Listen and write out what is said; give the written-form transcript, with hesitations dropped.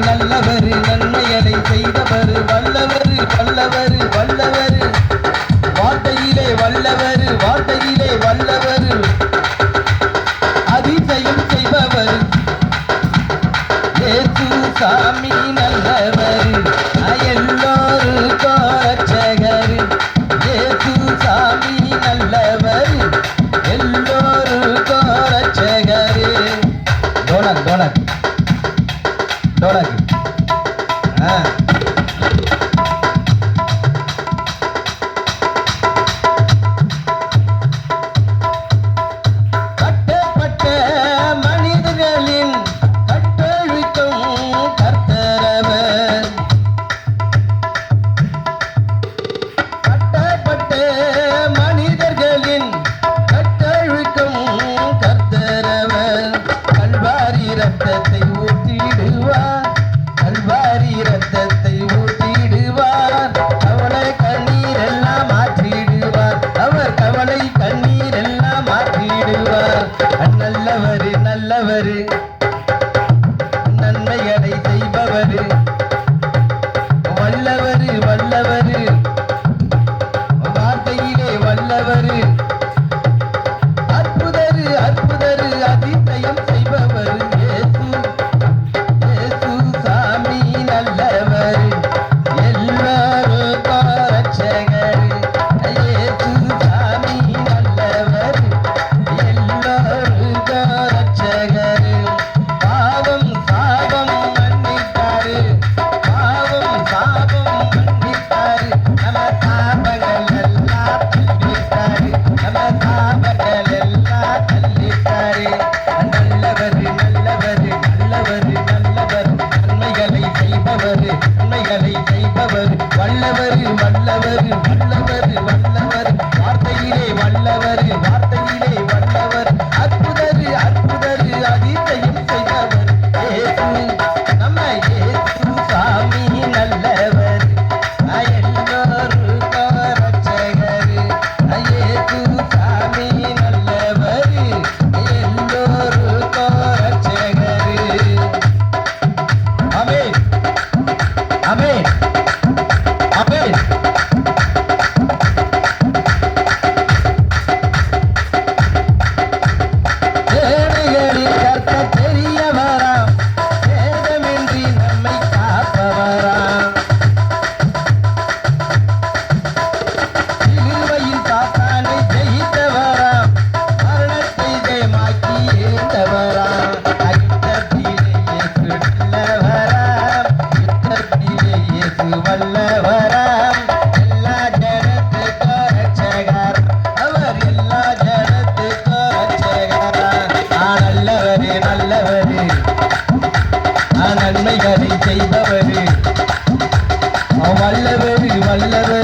நல்லவர் நன்மைகளை செய்தவர் வல்லவர் வல்லவர் வல்லவர் வார்த்தையிலே வல்லவர் வார்த்தையிலே வல்லவர் அதிசயம் செய்பவர் இயேசு சாமி நல்லவர் எல்லோருக்கும் ரட்சகர் இயேசு சாமி நல்லவர் எல்லோருக்கும் ரட்சகர் டோனக் டோனக் டோனக் நன்மைகளை செய்பவர் வல்லவர் வல்லவர் வார்த்தையிலே வல்லவர் அற்புதர் அற்புதர் அதிசயம் செய்பவர் இயேசு இயேசு சாமி நல்லவர் எல்லாருக்கும் ரட்சகர் இயேசு சாமி நல்லவர் எல்லாருக்கும் ரட்சகர் பாவம் சாபம் மன்னித்தாரு பாவம் சாபம் மன்னித்தாரு நம்ம சாபங்கள் எல்லாம் தள்ளித்தாரு நம்ம சாபங்கள் எல்லாம் தள்ளித்தாரு நல்லவர் நல்லவர் நல்லவர் நல்லவர் நன்மைகளை செய்பவர் நன்மைகளை செய்பவர் வல்லவர் வல்லவர் வல்லவர் வல்லவர் வார்த்தையிலே வல்லவர் வார்த்தையிலே வல்லவர் அற்புதர் அற்புதர் அதிசயம் செய்தவர் இயேசு நம்ம இயேசு சாமி நல்லவர் எல்லோருக்கும் ரட்சகர் இயேசு சாமி நல்லவர் எல்லோருக்கும் ரட்சகர் ஆமென் ஆமென் ஆமென் தேவைகளில் கற்க தெரியவராம் வேதமின்றி நம்மை காப்பவராம் சிலுவையில் சாத்தானை ஜெயித்தவராம் மரணத்தை ஜெயமாக்கி எழுந்தவராம் யுத்தத்திலே இயேசு நல்லவராம் யுத்தத்திலே இயேசு வல்லவராம் எல்லா ஜனத்துக்கும் ரட்சகர் அவர் எல்லா ஜனத்துக்கும் ரட்சகர் நல்லவர் நல்லவர் நன்மைகளை செய்பவர் வல்லவர் வல்லவர்